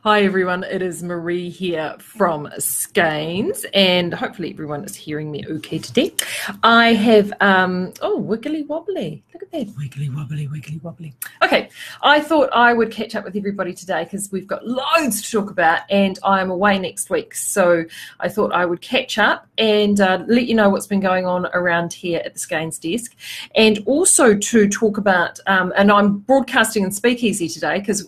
Hi everyone, it is Marie here from Skeins, and hopefully everyone is hearing me okay today. I have, wiggly wobbly. Look at that, wiggly wobbly, wiggly wobbly. Okay, I thought I would catch up with everybody today because we've got loads to talk about and I'm away next week. So I thought I would catch up and let you know what's been going on around here at the Skeins desk. And also to talk about, and I'm broadcasting in Speakeasy today because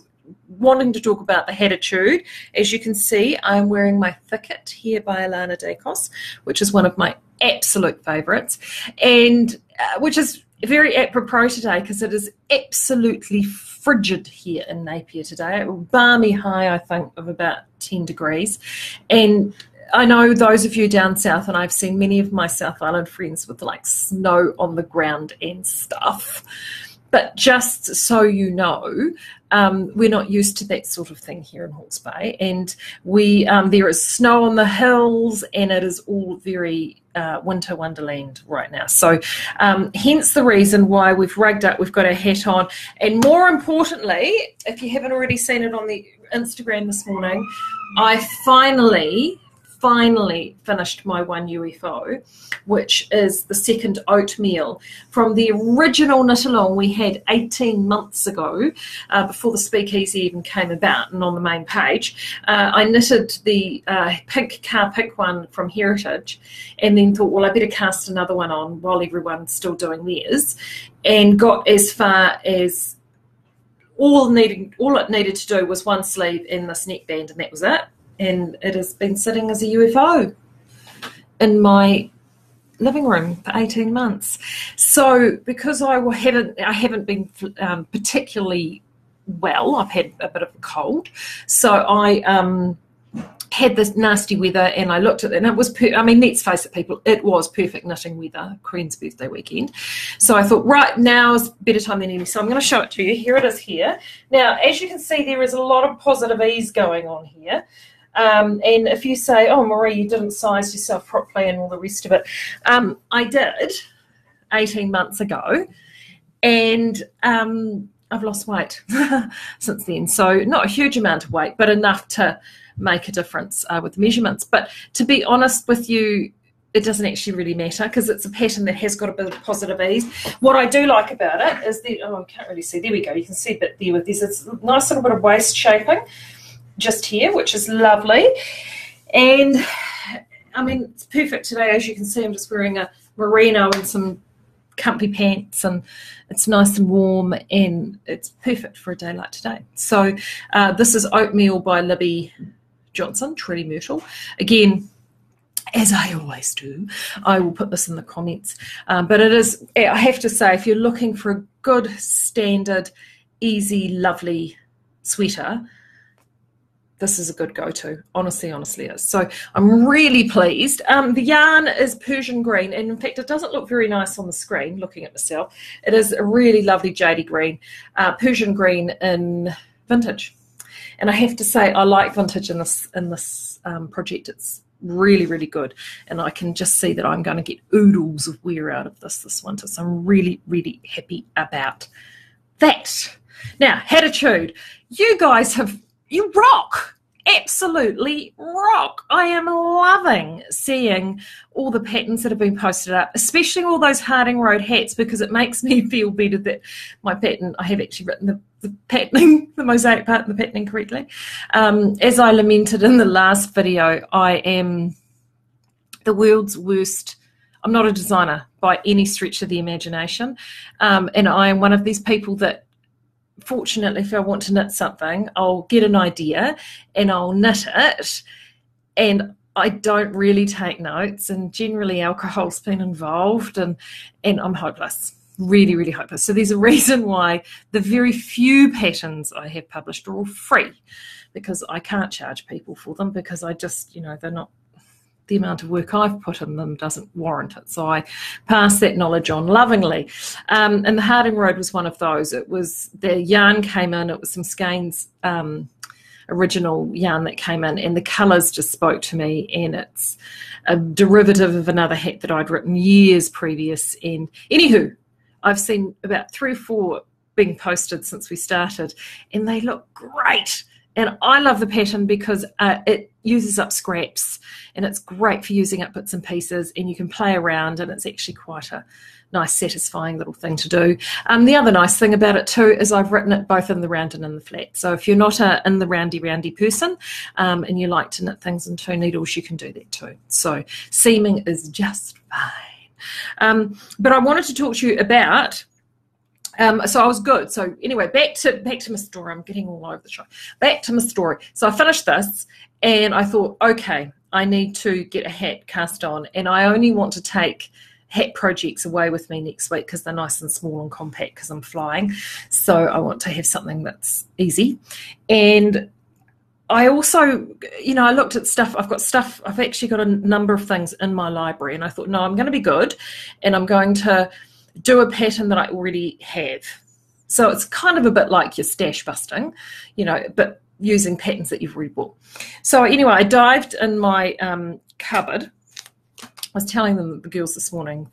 wanting to talk about the Hattitude. As you can see, I'm wearing my Thicket here by Alana Dacos, which is one of my absolute favourites, and which is very apropos today because it is absolutely frigid here in Napier today. A balmy high, I think, of about 10 degrees. And I know those of you down south, and I've seen many of my South Island friends with like snow on the ground and stuff. But just so you know, we're not used to that sort of thing here in Hawke's Bay, and there is snow on the hills, and it is all very winter wonderland right now. So hence the reason why we've rugged up, we've got our hat on, and more importantly, if you haven't already seen it on the Instagram this morning, I finally finished my one UFO, which is the second oatmeal from the original knit along we had 18 months ago, before the Speakeasy even came about and on the main page. I knitted the pink one from Heritage and then thought, well, I better cast another one on while everyone's still doing theirs, and got as far as all it needed to do was one sleeve and this neckband, and that was it. And it has been sitting as a UFO in my living room for 18 months. So because I haven't been particularly well, I've had a bit of a cold. So I had this nasty weather, and I looked at it, and it was, let's face it, people, it was perfect knitting weather, Queen's birthday weekend. So I thought, right, now is better time than any. So I'm going to show it to you. Here it is here. Now, as you can see, there is a lot of positive ease going on here. And if you say, oh, Marie, you didn't size yourself properly and all the rest of it, I did 18 months ago, and I've lost weight since then. So not a huge amount of weight, but enough to make a difference with measurements. But to be honest with you, it doesn't actually really matter because it's a pattern that has got a bit of positive ease. What I do like about it is I can't really see. There we go. You can see a bit there with this. It's a nice little bit of waist shaping just here, which is lovely. And it's perfect today. As you can see, I'm just wearing a merino and some comfy pants, and it's nice and warm, and it's perfect for a day like today. So this is Oatmeal by Libby Johnson, Treaty Myrtle. Again, as I always do, I will put this in the comments. But it is, I have to say, if you're looking for a good, standard, easy, lovely sweater, this is a good go-to. Honestly is. So I'm really pleased. The yarn is Persian green, and in fact, it doesn't look very nice on the screen, looking at myself. It is a really lovely jadey green, Persian green in vintage. And I have to say, I like vintage in this project. It's really, really good. And I can just see that I'm going to get oodles of wear out of this winter. So I'm really, really happy about that. Now, Hattitude, you guys you rock, absolutely rock. I am loving seeing all the patterns that have been posted up, especially all those Harding Road hats, because it makes me feel better that my pattern, I have actually written the patterning, the mosaic part and the patterning correctly. As I lamented in the last video, I am the world's worst. I'm not a designer by any stretch of the imagination, and I am one of these people that, fortunately, if I want to knit something, I'll get an idea and I'll knit it, and I don't really take notes, and generally alcohol's been involved, and I'm hopeless, really, really hopeless. So there's a reason why the very few patterns I have published are all free, because I can't charge people for them, because I just, they're not, the amount of work I've put in them doesn't warrant it. So I pass that knowledge on lovingly. And the Harding Road was one of those. It was, the yarn came in, it was some Skeins original yarn that came in, and the colours just spoke to me, and it's a derivative of another hat that I'd written years previous. And anywho, I've seen about 3 or 4 being posted since we started, and they look great. And I love the pattern because it uses up scraps, and it's great for using up bits and pieces, and you can play around, and it's actually quite a nice, satisfying little thing to do. The other nice thing about it too is I've written it both in the round and in the flat. So if you're not in the roundy person and you like to knit things in 2 needles, you can do that too. So seaming is just fine. But I wanted to talk to you about so I was good. So anyway, back to my story. I'm getting all over the show. Back to my story. So I finished this and I thought, okay, I need to get a hat cast on, and I only want to take hat projects away with me next week because they're nice and small and compact because I'm flying. So I want to have something that's easy. And I also, I looked at stuff. I've actually got a number of things in my library, and I thought, no, I'm going to be good, and I'm going to do a pattern that I already have. So it's kind of a bit like your stash busting, but using patterns that you've already bought. So anyway, I dived in my cupboard. I was telling the girls this morning,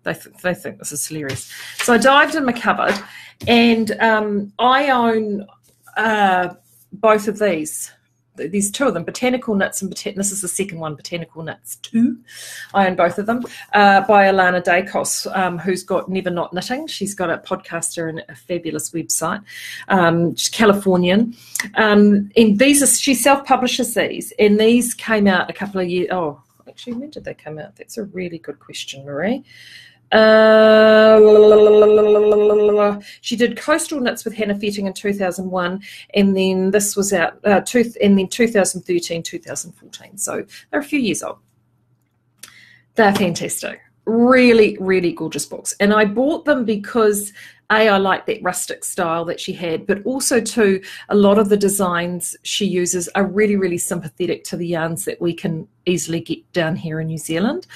they think this is hilarious. So I dived in my cupboard, and I own both of these. There's 2 of them, Botanical Knits and this is the second one, Botanical Knits 2. I own both of them by Alana Dacos, who's got Never Not Knitting. She's got a podcaster and a fabulous website. She's Californian. And she self-publishes these, and these came out a couple of years. Oh, actually, when did they come out? That's a really good question, Marie. She did Coastal Knits with Hannah Fetting in 2001, and then this was out and then 2013, 2014. So they're a few years old. They're fantastic. Really, really gorgeous books. And I bought them because I like that rustic style that she had, but also too, a lot of the designs she uses are really, really sympathetic to the yarns that we can easily get down here in New Zealand,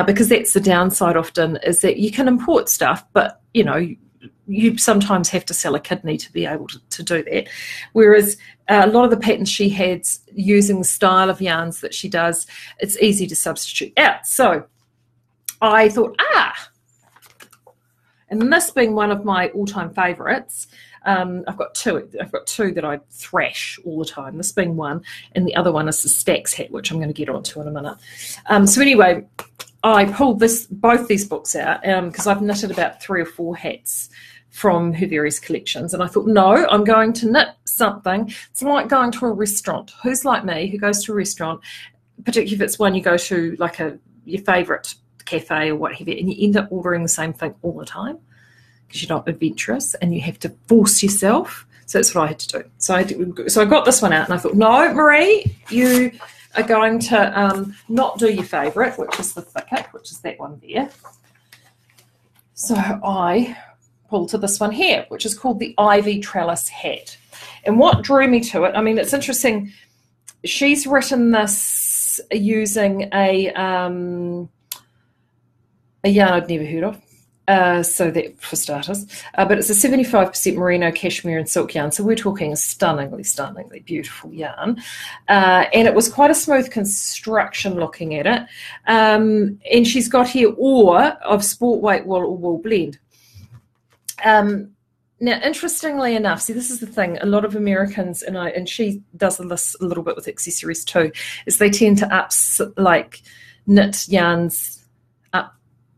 because that's the downside often, is that you can import stuff, but you sometimes have to sell a kidney to be able to do that. Whereas a lot of the patterns she has, using the style of yarns that she does, it's easy to substitute out. So I thought, and this being one of my all-time favourites, I've got two that I thrash all the time, this being one, and the other one is the Stacks hat, which I'm going to get onto in a minute. So anyway, I pulled both these books out because I've knitted about 3 or 4 hats from her various collections, and I thought, no, I'm going to knit something. It's like going to a restaurant. Who's like me, who goes to a restaurant, particularly if it's one you go to, like your favourite cafe or what have you, and you end up ordering the same thing all the time because you're not adventurous and you have to force yourself. So that's what I had to do. So I got this one out, and I thought, no, Marie, you are going to not do your favourite, which is the thicket, which is that one there. So I pulled to this one here, which is called the Ivy Trellis hat. And what drew me to it, I mean, it's interesting, she's written this using a yarn I'd never heard of, so that for starters, but it's a 75% merino, cashmere and silk yarn, so we're talking a stunningly beautiful yarn, and it was quite a smooth construction looking at it, and she's got here ore of sport weight wool or wool blend. Now, interestingly enough, see, this is the thing, a lot of Americans, and she does this a little bit with accessories too, is they tend to knit yarns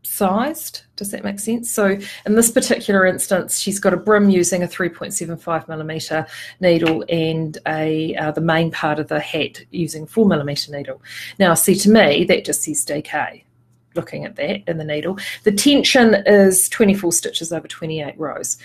sized. Does that make sense? So in this particular instance, she's got a brim using a 3.75mm needle and the main part of the hat using 4mm needle. Now, see, to me, that just says DK. Looking at that in the needle, the tension is 24 stitches over 28 rows.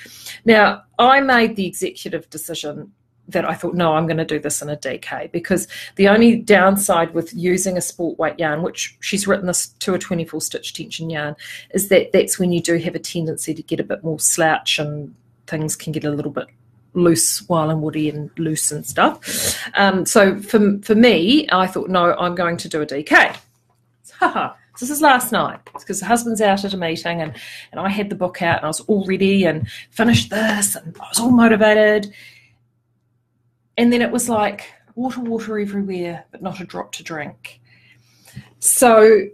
Now, I made the executive decision that I thought, no, I'm going to do this in a DK, because the only downside with using a sport weight yarn, which she's written this to a 24 stitch tension yarn, is that that's when you do have a tendency to get a bit more slouch and things can get a little bit loose while and woody and loose and stuff. So for me, I thought, no, I'm going to do a DK. So this is last night because the husband's out at a meeting and I had the book out and I was all ready and finished this and I was all motivated. And then it was like water everywhere, but not a drop to drink. So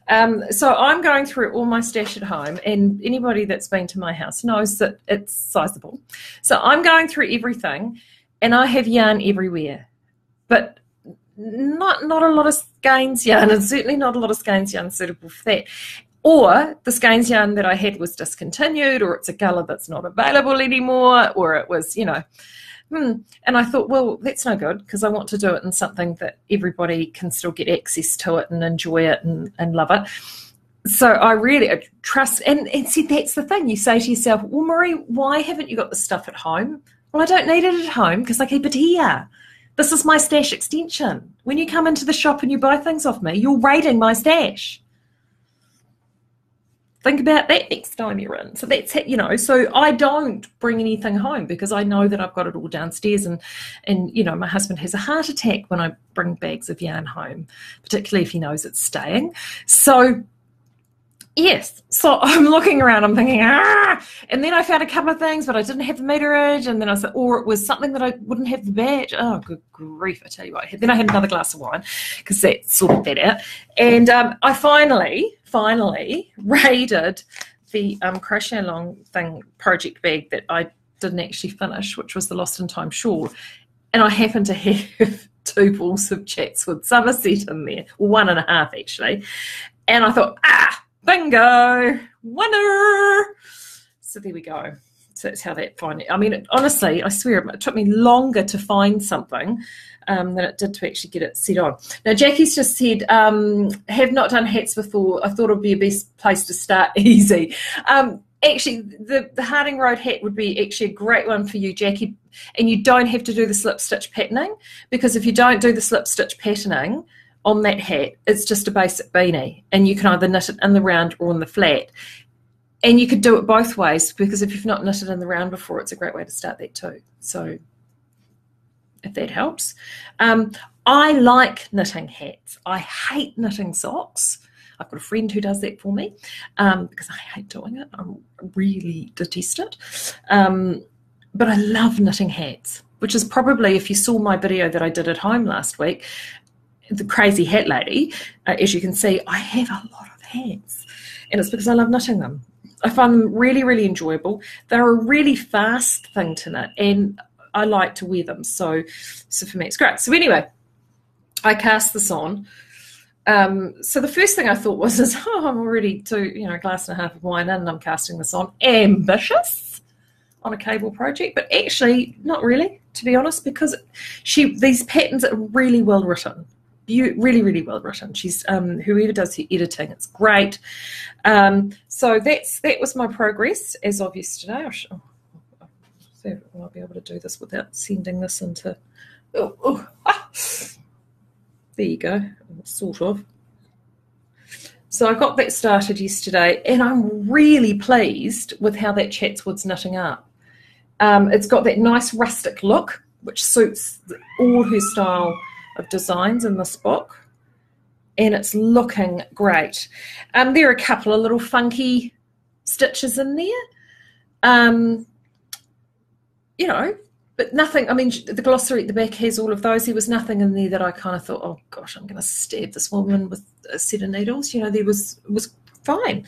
So I'm going through all my stash at home, and anybody that's been to my house knows that it's sizable. So I'm going through everything, and I have yarn everywhere, but not a lot of skeins yarn, and certainly not a lot of skeins yarn suitable for that. Or the skeins yarn that I had was discontinued, or it's a colour that's not available anymore, or it was, and I thought, well, that's no good, because I want to do it in something that everybody can still get access to it and enjoy it and love it. So I really trust, and see, that's the thing. You say to yourself, well, Marie, why haven't you got the stuff at home? Well, I don't need it at home because I keep it here. This is my stash extension. When you come into the shop and you buy things off me, you're raiding my stash. Think about that next time you're in. So that's, so I don't bring anything home because I know that I've got it all downstairs, and my husband has a heart attack when I bring bags of yarn home, particularly if he knows it's staying. So yes, so I'm looking around, I'm thinking, and then I found a couple of things, but I didn't have the meterage, and then I said, or it was something that I wouldn't have the badge. Oh, good grief, I tell you what. Then I had another glass of wine, because that sorted that out. And I finally raided the crochet along thing project bag that I didn't actually finish, which was the Lost in Time shawl. And I happened to have 2 balls of Chatswood Somerset in there, 1.5 actually. And I thought, bingo, winner. So there we go. So that's how that finally, honestly, I swear it took me longer to find something than it did to actually get it set on. Now, Jackie's just said, have not done hats before. I thought it would be a best place to start easy. Actually, the Harding Road hat would be actually a great one for you, Jackie. And you don't have to do the slip stitch patterning, because if you don't do the slip stitch patterning on that hat, it's just a basic beanie, and you can either knit it in the round or in the flat. And you could do it both ways, because if you've not knitted in the round before, it's a great way to start that too. So if that helps. I like knitting hats. I hate knitting socks. I've got a friend who does that for me, because I hate doing it. I really detest it. But I love knitting hats, which is probably, if you saw my video that I did at home last week, the Crazy Hat Lady, as you can see, I have a lot of hats, and it's because I love knitting them. I find them really, really enjoyable. They're a really fast thing to knit, and I like to wear them. So for me, it's great. So anyway, I cast this on. So the first thing I thought was, I'm already a glass and a half of wine in, and I'm casting this on. Ambitious on a cable project, but actually not really, to be honest, because these patterns are really well written. Really, really well written. She's whoever does her editing, it's great. So that was my progress as of yesterday. I'll see if I'll be able to do this without sending this into. There you go, sort of. So I got that started yesterday, and I'm really pleased with how that Chatswood's knitting up. It's got that nice rustic look, which suits all her style of designs in this book, and it's looking great. There are a couple of little funky stitches in there, but nothing. The glossary at the back has all of those. There was nothing in there that I kind of thought, oh gosh, I'm going to stab this woman with a set of needles. There was fine,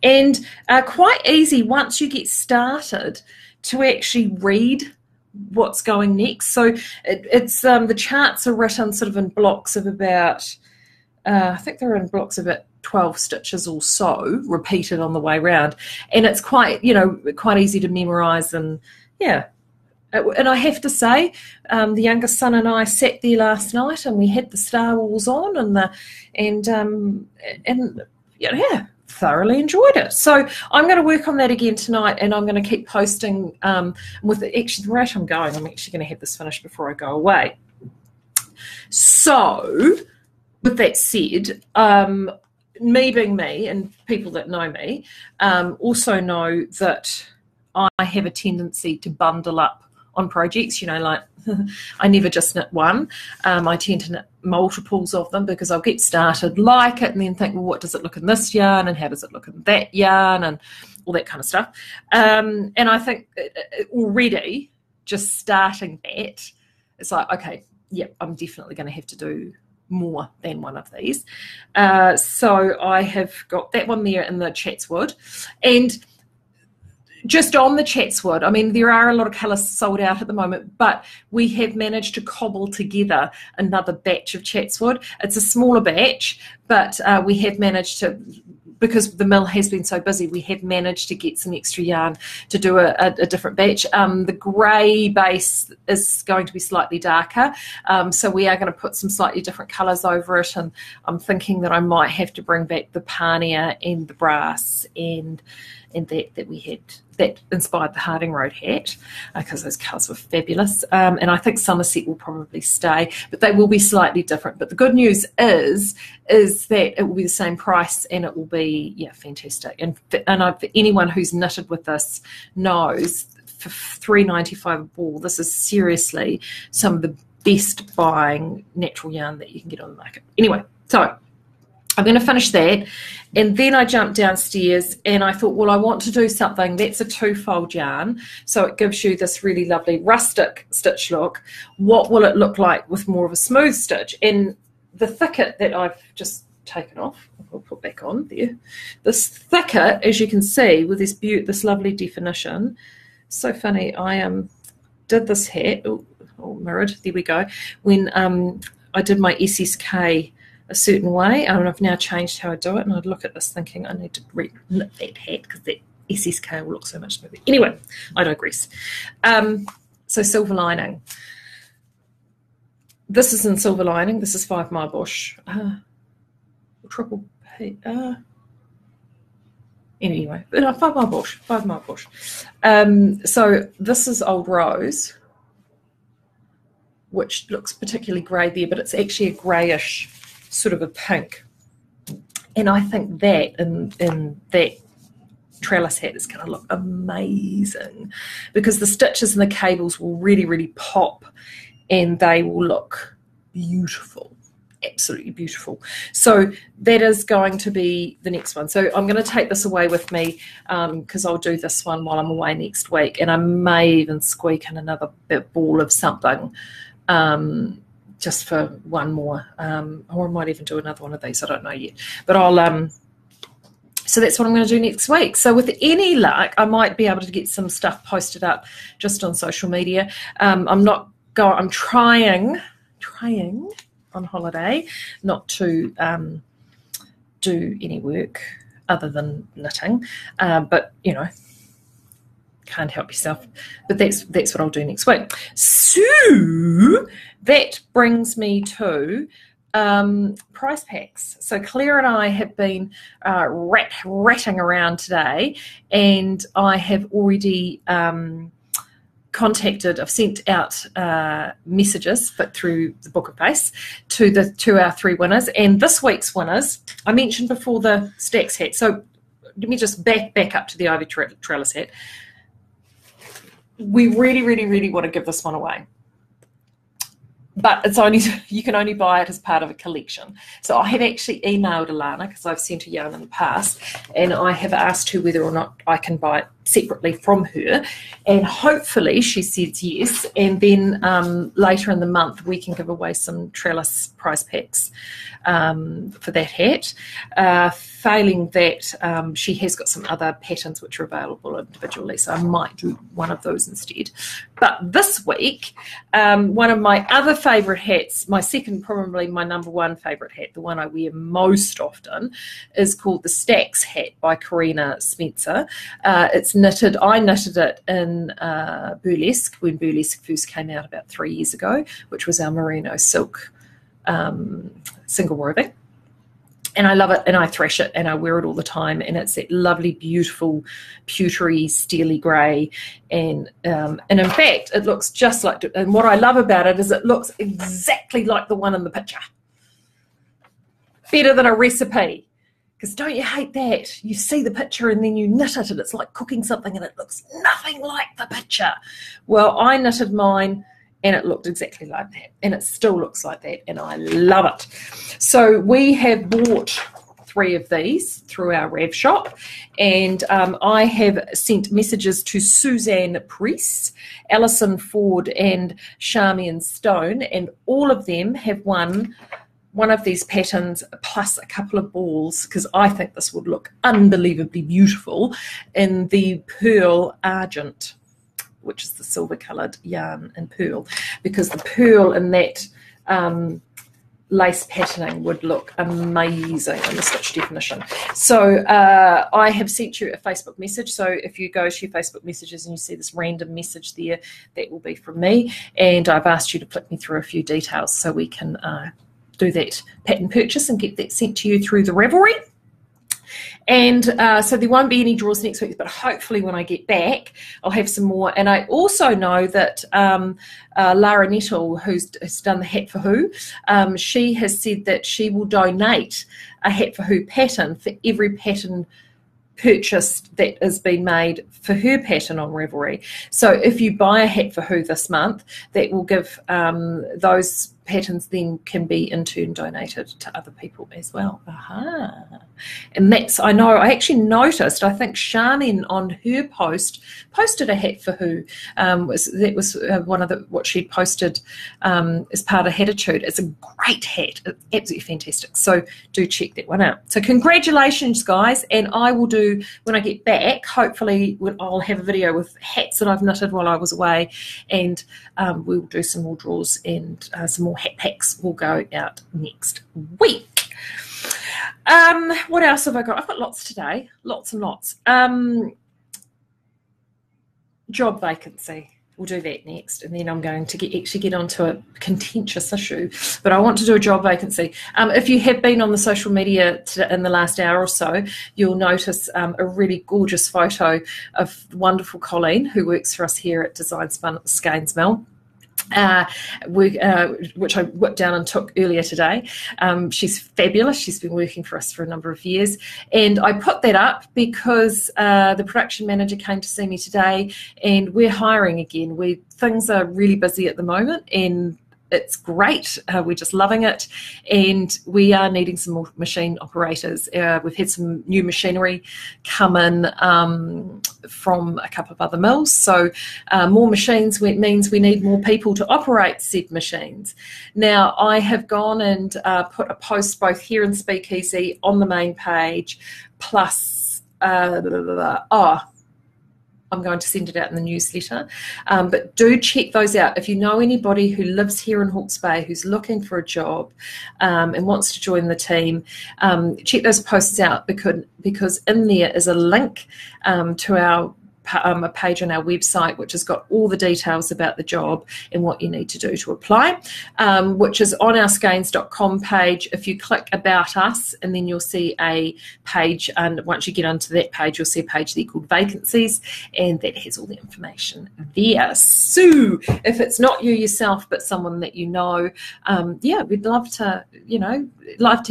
and quite easy once you get started to actually read what's going next. So it's the charts are written sort of in blocks of about I think they're in blocks of about 12 stitches or so, repeated on the way round, and it's quite easy to memorize. And and I have to say, the youngest son and I sat there last night, and we had the Star Wars on, and thoroughly enjoyed it. So I'm going to work on that again tonight, and I'm going to keep posting with actually the rate I'm going. I'm actually going to have this finished before I go away. So with that said, me being me, and people that know me also know that I have a tendency to bundle up on projects, like I never just knit one. I tend to knit multiples of them, because I'll get started, like it, and then think, well, what does it look in this yarn, and how does it look in that yarn, and all that kind of stuff. And I think already just starting that, it's like, okay, I'm definitely going to have to do more than one of these. So I have got that one there in the Chatswood. And just on the Chatswood, I mean, there are a lot of colours sold out at the moment, but we have managed to cobble together another batch of Chatswood. It's a smaller batch, but we have managed to, because the mill has been so busy, we have managed to get some extra yarn to do a different batch. The grey base is going to be slightly darker, so we are going to put some slightly different colours over it, and I'm thinking that I might have to bring back the Parnia and the brass and that we had, that inspired the Harding Road hat, because those colours were fabulous. And I think Somerset will probably stay, but they will be slightly different. But the good news is that it will be the same price, and it will be, yeah, fantastic. And for anyone who's knitted with this knows, for $3.95 a ball, this is seriously some of the best buying natural yarn that you can get on the market. Anyway, so I'm going to finish that, and then I jumped downstairs and I thought, well, I want to do something that's a two-fold yarn, so it gives you this really lovely rustic stitch look. What will it look like with more of a smooth stitch? And the thicket that I've just taken off, I'll put back on there, this thicket, as you can see, with this lovely definition. So funny, I did this hat, all mirrored, there we go, when I did my SSK a certain way, and I've now changed how I do it, and I'd look at this thinking I need to knit that hat because that SSK will look so much smoother. Anyway, I digress. So silver lining. This is in silver lining. This is 5 Mile Bush. Triple P. Anyway, 5 Mile Bush. 5 Mile Bush. So this is Old Rose, which looks particularly grey there, but it's actually a greyish sort of a pink, and I think that in that trellis hat is going to look amazing, because the stitches and the cables will really, really pop, and they will look beautiful, absolutely beautiful. So that is going to be the next one. So I'm going to take this away with me, because I'll do this one while I'm away next week, and I may even squeak in another ball of something, just for one more, or I might even do another one of these, I don't know yet, but I'll so that's what I'm going to do next week. So with any luck, I might be able to get some stuff posted up just on social media. I'm trying on holiday not to do any work other than knitting, but you know, can't help yourself. But that's what I'll do next week. So that brings me to price packs. So Claire and I have been ratting around today, and I have already I've sent out messages, but through the Book of Face, to our 3 winners. And this week's winners, I mentioned before the Stacks hat. So let me just back up to the Ivy Trellis hat. We really, really, really want to give this one away, but you can only buy it as part of a collection. So I have actually emailed Alana, because I've sent her yarn in the past, and I have asked her whether or not I can buy it separately from her, and hopefully she says yes, and then later in the month we can give away some trellis prize packs for that hat. Failing that, she has got some other patterns which are available individually, so I might do one of those instead. But this week, one of my other favourite hats, my second, probably my number one favourite hat, the one I wear most often, is called the Stacks hat by Karina Spencer. It's knitted, I knitted it in Burlesque, when Burlesque first came out about 3 years ago, which was our merino silk single woven. And I love it, and I thresh it, and I wear it all the time, and it's that lovely, beautiful, pewtery, steely grey, and in fact, it looks just like, and what I love about it is it looks exactly like the one in the picture. Better than a recipe, because don't you hate that? You see the picture and then you knit it, and it's like cooking something, and it looks nothing like the picture. Well, I knitted mine, and it looked exactly like that, and it still looks like that, and I love it. So we have bought 3 of these through our Rav shop, and I have sent messages to Suzanne Priest, Alison Ford, and Charmian Stone, and all of them have won one of these patterns plus a couple of balls, because I think this would look unbelievably beautiful in the pearl argent, which is the silver coloured yarn and pearl, because the pearl in that lace patterning would look amazing in the stitch definition. So I have sent you a Facebook message. So if you go to your Facebook messages and you see this random message there, that will be from me. And I've asked you to flick me through a few details so we can do that pattern purchase and get that sent to you through the Ravelry. And so there won't be any draws next week, but hopefully when I get back, I'll have some more. And I also know that Lara Nettle, who's done the Hat for Who, she has said that she will donate a Hat for Who pattern for every pattern purchased that has been made for her pattern on Ravelry. So if you buy a Hat for Who this month, that will give those patterns then can be in turn donated to other people as well. Aha. And that's, I know, I actually noticed, I think Shannon on her post posted a Hat for Who. That was one of what she posted as part of Hattitude. It's a great hat. It's absolutely fantastic. So do check that one out. So congratulations, guys. And I will do, when I get back, hopefully I'll have a video with hats that I've knitted while I was away. And we'll do some more draws and some more hat packs will go out next week. What else have I got? I've got lots today, lots and lots. Job vacancy. We'll do that next, and then I'm going to actually get onto a contentious issue, but I want to do a job vacancy. If you have been on the social media in the last hour or so, you'll notice a really gorgeous photo of wonderful Colleen, who works for us here at Design Spun at the Skeins Mill. Which I whipped down and took earlier today. She's fabulous. She's been working for us for a number of years. And I put that up because the production manager came to see me today, and we're hiring again. Things are really busy at the moment, and it's great. We're just loving it, and we are needing some more machine operators. We've had some new machinery come in from a couple of other mills, so more machines means we need more people to operate said machines. Now, I have gone and put a post both here in Speakeasy on the main page, plus I'm going to send it out in the newsletter, but do check those out. If you know anybody who lives here in Hawke's Bay who's looking for a job and wants to join the team, check those posts out, because in there is a link to a page on our website which has got all the details about the job and what you need to do to apply, which is on our skeins.com page. If you click about us, and then you'll see a page, and once you get onto that page you'll see a page there called vacancies, and that has all the information there. So if it's not you yourself but someone that you know, yeah, we'd love to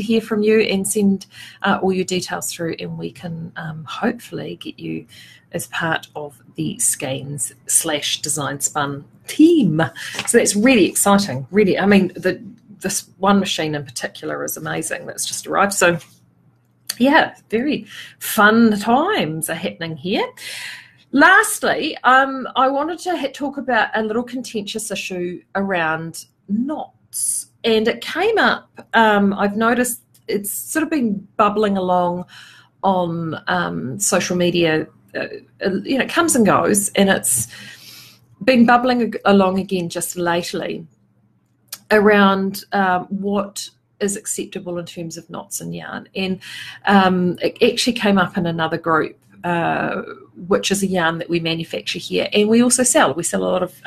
hear from you, and send all your details through, and we can hopefully get you as part of the Skeins / Design Spun team. So that's really exciting. Really, I mean, this one machine in particular is amazing that's just arrived. So yeah, very fun times are happening here. Lastly, I wanted to talk about a little contentious issue around knots, and it came up. I've noticed it's sort of been bubbling along on social media. It comes and goes, and it's been bubbling along again just lately around what is acceptable in terms of knots and yarn. And it actually came up in another group, which is a yarn that we manufacture here, and we also sell. We sell a lot of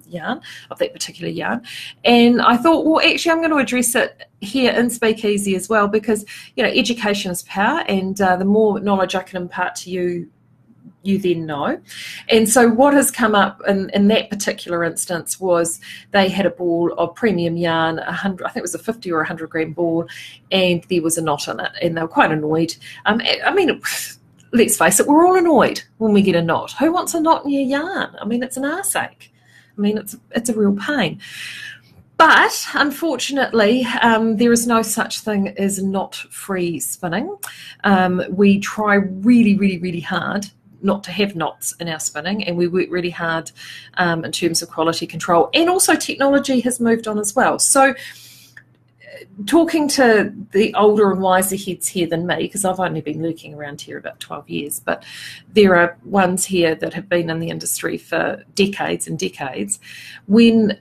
yarn, of that particular yarn. And I thought, well, actually I'm going to address it here in Speakeasy as well, because education is power, and the more knowledge I can impart to you, you then know. And so what has come up in that particular instance was they had a ball of premium yarn, 100, I think it was a 50 or 100 gram ball, and there was a knot in it, and they were quite annoyed. I mean, let's face it, we're all annoyed when we get a knot. Who wants a knot in your yarn? I mean, it's an arseache. I mean, it's a real pain. But unfortunately, there is no such thing as knot-free spinning. We try really, really, really hard not to have knots in our spinning, and we work really hard in terms of quality control, and also technology has moved on as well. So talking to the older and wiser heads here than me, because I've only been lurking around here about 12 years, but there are ones here that have been in the industry for decades and decades, when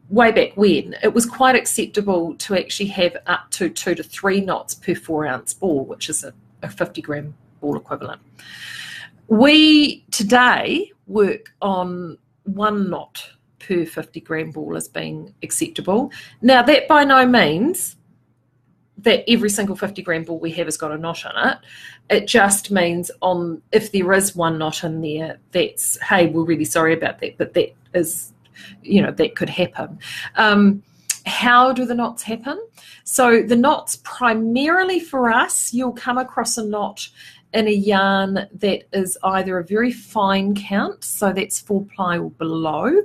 way back when, it was quite acceptable to actually have up to 2 to 3 knots per 4-ounce ball, which is a 50-gram ball equivalent. We today work on 1 knot per 50-gram ball as being acceptable. Now, that by no means that every single 50-gram ball we have has got a knot in it. It just means if there is 1 knot in there, that's, hey, we're really sorry about that, but that is, that could happen. How do the knots happen? So the knots, primarily for us, you'll come across a knot in a yarn that is either a very fine count, so that's 4-ply or below,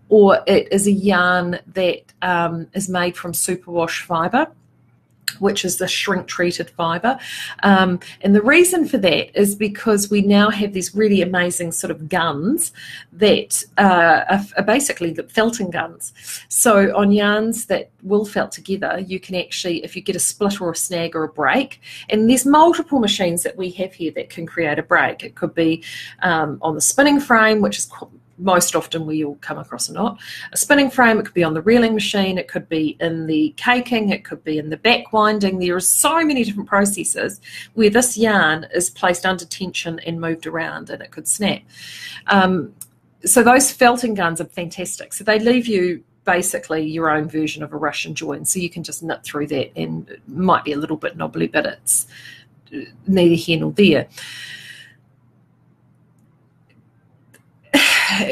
or it is a yarn that is made from superwash fibre, which is the shrink-treated fibre. And the reason for that is because we now have these really amazing sort of guns that are basically the felting guns. So on yarns that will felt together, you can actually, if you get a split or a snag or a break, and there's multiple machines that we have here that can create a break. It could be on the spinning frame, which is most often where you'll come across a knot. A spinning frame, it could be on the reeling machine, it could be in the caking, it could be in the back winding. There are so many different processes where this yarn is placed under tension and moved around and it could snap. So those felting guns are fantastic. So they leave you basically your own version of a Russian join. So you can just knit through that, and it might be a little bit knobbly, but it's neither here nor there.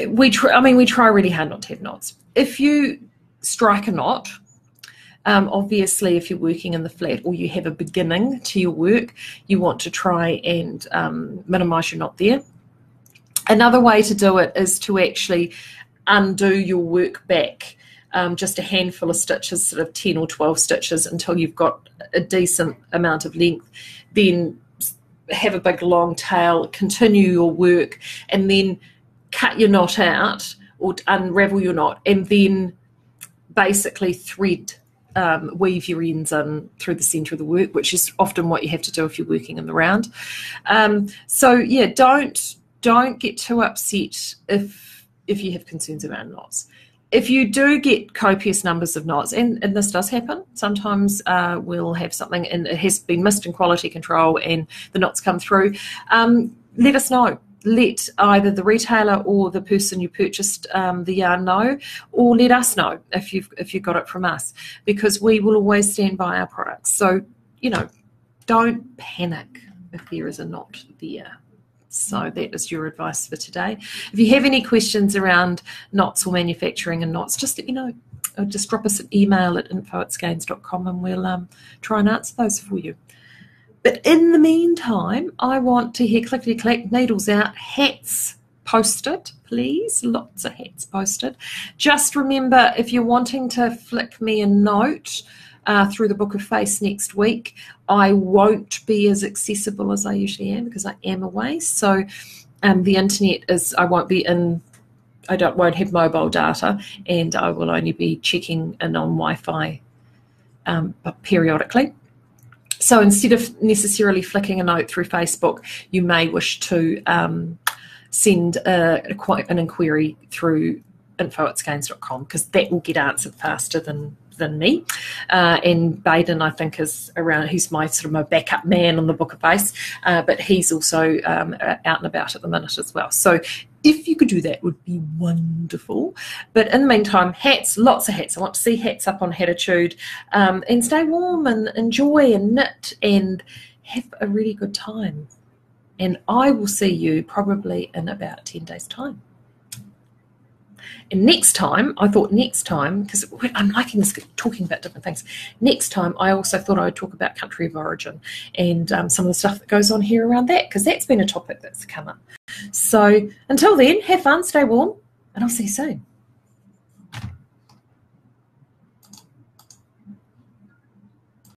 We try really hard not to have knots. If you strike a knot, obviously if you're working in the flat or you have a beginning to your work, you want to try and minimise your knot there. Another way to do it is to actually undo your work back, just a handful of stitches, sort of 10 or 12 stitches until you've got a decent amount of length. Then have a big long tail, continue your work, and then cut your knot out or unravel your knot, and then basically weave your ends in through the centre of the work, which is often what you have to do if you're working in the round. So yeah, don't get too upset if you have concerns about knots. If you do get copious numbers of knots, and this does happen, sometimes we'll have something and it has been missed in quality control and the knots come through, let us know. Let either the retailer or the person you purchased the yarn know, or let us know if you've got it from us, because we will always stand by our products. So, don't panic if there is a knot there. So that is your advice for today. If you have any questions around knots or manufacturing and knots, just let me know. Or just drop us an email at info@skeins.com and we'll try and answer those for you. But in the meantime, I want to hear clickety-clack, needles out, hats posted, please. Lots of hats posted. Just remember, if you're wanting to flick me a note through the Book of Face next week, I won't be as accessible as I usually am because I am away. So the internet I won't have mobile data, and I will only be checking in on Wi-Fi periodically. So instead of necessarily flicking a note through Facebook, you may wish to send an inquiry through info@skeins.com, because that will get answered faster than me. And Baden, I think, is around. He's my backup man on the Book of Face, but he's also out and about at the minute as well. So if you could do that, would be wonderful. But in the meantime, hats, lots of hats. I want to see hats up on Hattitude, and stay warm and enjoy and knit and have a really good time. And I will see you probably in about 10 days' time. And next time, because I'm liking this, talking about different things. Next time, I also thought I would talk about country of origin and some of the stuff that goes on here around that, because that's been a topic that's come up. So until then, have fun, stay warm, and I'll see you soon.